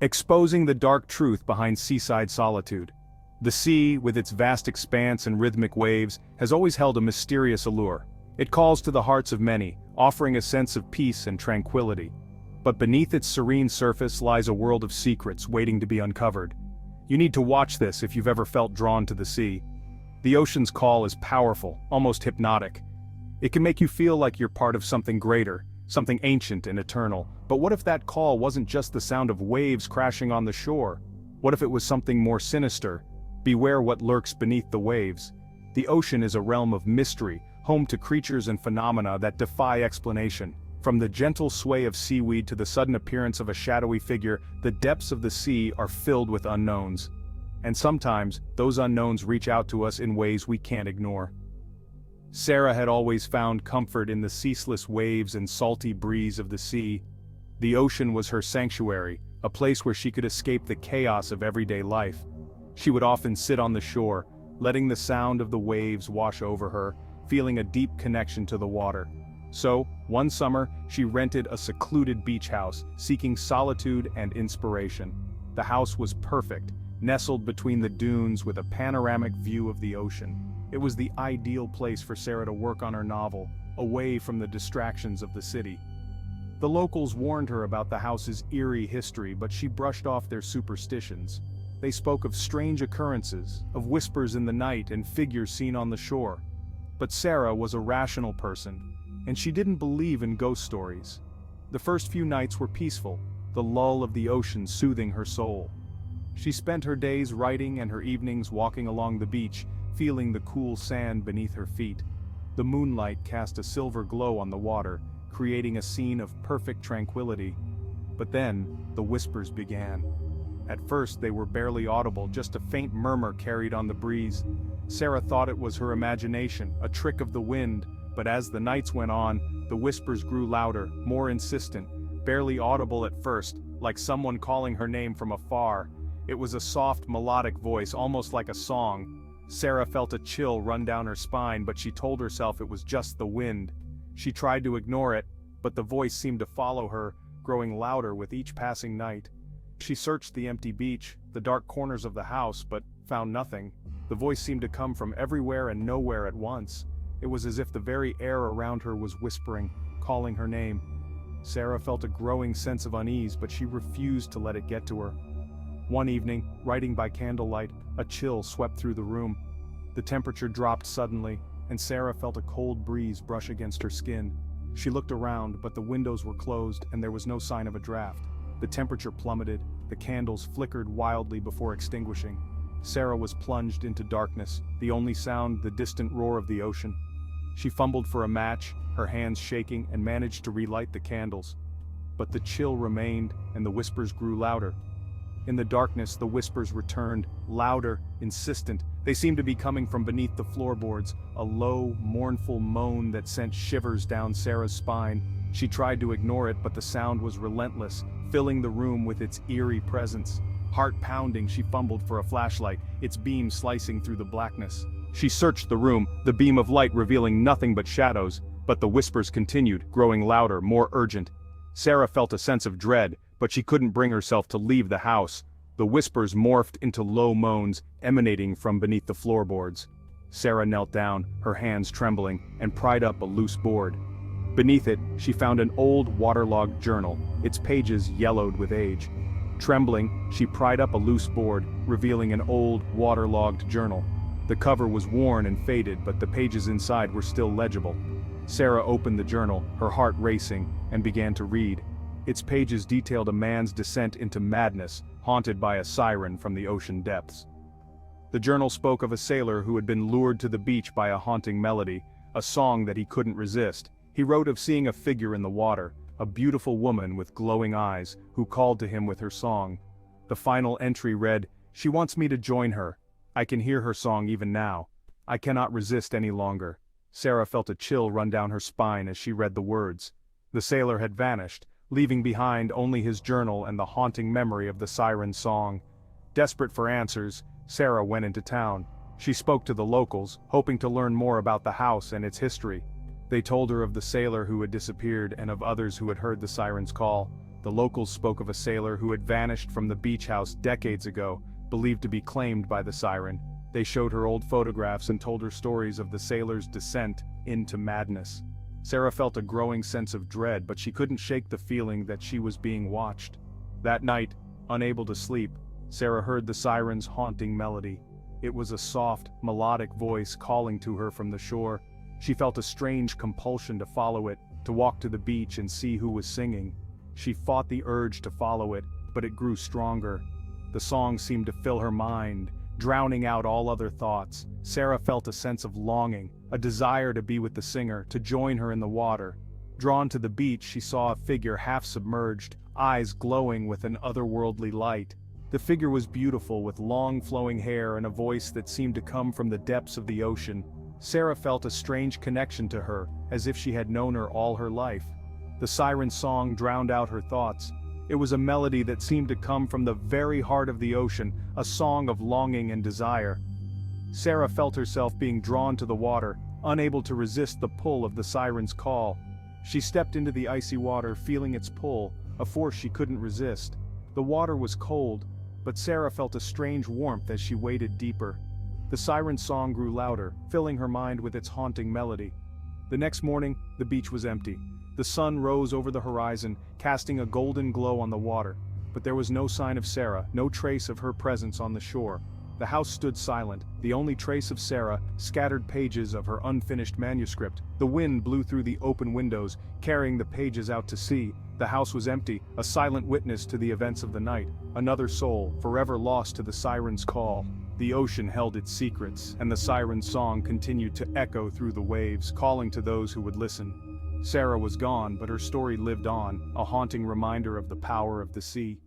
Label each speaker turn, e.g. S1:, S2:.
S1: exposing the dark truth behind seaside solitude. The sea, with its vast expanse and rhythmic waves, has always held a mysterious allure. It calls to the hearts of many, offering a sense of peace and tranquility. But beneath its serene surface lies a world of secrets waiting to be uncovered. You need to watch this if you've ever felt drawn to the sea. The ocean's call is powerful, almost hypnotic. It can make you feel like you're part of something greater, something ancient and eternal. But what if that call wasn't just the sound of waves crashing on the shore? What if it was something more sinister? Beware what lurks beneath the waves. The ocean is a realm of mystery, home to creatures and phenomena that defy explanation. From the gentle sway of seaweed to the sudden appearance of a shadowy figure, the depths of the sea are filled with unknowns. And sometimes, those unknowns reach out to us in ways we can't ignore. Sarah had always found comfort in the ceaseless waves and salty breeze of the sea. The ocean was her sanctuary, a place where she could escape the chaos of everyday life. She would often sit on the shore, letting the sound of the waves wash over her, feeling a deep connection to the water. So, one summer, she rented a secluded beach house, seeking solitude and inspiration. The house was perfect, nestled between the dunes with a panoramic view of the ocean. It was the ideal place for Sarah to work on her novel, away from the distractions of the city. The locals warned her about the house's eerie history, but she brushed off their superstitions. They spoke of strange occurrences, of whispers in the night and figures seen on the shore. But Sarah was a rational person, and she didn't believe in ghost stories. The first few nights were peaceful, the lull of the ocean soothing her soul. She spent her days writing and her evenings walking along the beach, feeling the cool sand beneath her feet. The moonlight cast a silver glow on the water, creating a scene of perfect tranquility. But then, the whispers began. At first they were barely audible, just a faint murmur carried on the breeze. Sarah thought it was her imagination, a trick of the wind, but as the nights went on, the whispers grew louder, more insistent, barely audible at first, like someone calling her name from afar. It was a soft, melodic voice, almost like a song. Sarah felt a chill run down her spine, but she told herself it was just the wind. She tried to ignore it, but the voice seemed to follow her, growing louder with each passing night. She searched the empty beach, the dark corners of the house, but found nothing. The voice seemed to come from everywhere and nowhere at once. It was as if the very air around her was whispering, calling her name. Sarah felt a growing sense of unease, but she refused to let it get to her. One evening, writing by candlelight, a chill swept through the room. The temperature dropped suddenly, and Sarah felt a cold breeze brush against her skin. She looked around, but the windows were closed and there was no sign of a draft. The temperature plummeted, the candles flickered wildly before extinguishing. Sarah was plunged into darkness, the only sound the distant roar of the ocean. She fumbled for a match, her hands shaking, and managed to relight the candles. But the chill remained, and the whispers grew louder. In the darkness, the whispers returned, louder, insistent. They seemed to be coming from beneath the floorboards, a low, mournful moan that sent shivers down Sarah's spine. She tried to ignore it, but the sound was relentless, filling the room with its eerie presence. Heart pounding, she fumbled for a flashlight, its beam slicing through the blackness. She searched the room, the beam of light revealing nothing but shadows, but the whispers continued, growing louder, more urgent. Sarah felt a sense of dread, but she couldn't bring herself to leave the house. The whispers morphed into low moans, emanating from beneath the floorboards. Sarah knelt down, her hands trembling, and pried up a loose board. Beneath it, she found an old waterlogged journal, its pages yellowed with age. Trembling, she pried up a loose board, revealing an old, waterlogged journal. The cover was worn and faded, but the pages inside were still legible. Sarah opened the journal, her heart racing, and began to read. Its pages detailed a man's descent into madness, haunted by a siren from the ocean depths. The journal spoke of a sailor who had been lured to the beach by a haunting melody, a song that he couldn't resist. He wrote of seeing a figure in the water, a beautiful woman with glowing eyes, who called to him with her song. The final entry read, "She wants me to join her. I can hear her song even now. I cannot resist any longer." Sarah felt a chill run down her spine as she read the words. The sailor had vanished, leaving behind only his journal and the haunting memory of the siren song. Desperate for answers, Sarah went into town. She spoke to the locals, hoping to learn more about the house and its history. They told her of the sailor who had disappeared and of others who had heard the siren's call. The locals spoke of a sailor who had vanished from the beach house decades ago, believed to be claimed by the siren. They showed her old photographs and told her stories of the sailor's descent into madness. Sarah felt a growing sense of dread, but she couldn't shake the feeling that she was being watched. That night, unable to sleep, Sarah heard the siren's haunting melody. It was a soft, melodic voice calling to her from the shore. She felt a strange compulsion to follow it, to walk to the beach and see who was singing. She fought the urge to follow it, but it grew stronger. The song seemed to fill her mind, drowning out all other thoughts. Sarah felt a sense of longing, a desire to be with the singer, to join her in the water. Drawn to the beach, she saw a figure half submerged, eyes glowing with an otherworldly light. The figure was beautiful, with long flowing hair and a voice that seemed to come from the depths of the ocean. Sarah felt a strange connection to her, as if she had known her all her life. The siren's song drowned out her thoughts. It was a melody that seemed to come from the very heart of the ocean, a song of longing and desire. Sarah felt herself being drawn to the water, unable to resist the pull of the siren's call. She stepped into the icy water, feeling its pull, a force she couldn't resist. The water was cold, but Sarah felt a strange warmth as she waded deeper. The siren's song grew louder, filling her mind with its haunting melody. The next morning, the beach was empty. The sun rose over the horizon, casting a golden glow on the water, but there was no sign of Sarah, no trace of her presence on the shore. The house stood silent, the only trace of Sarah, scattered pages of her unfinished manuscript. The wind blew through the open windows, carrying the pages out to sea. The house was empty, a silent witness to the events of the night, another soul, forever lost to the siren's call. The ocean held its secrets, and the siren's song continued to echo through the waves, calling to those who would listen. Sarah was gone, but her story lived on, a haunting reminder of the power of the sea.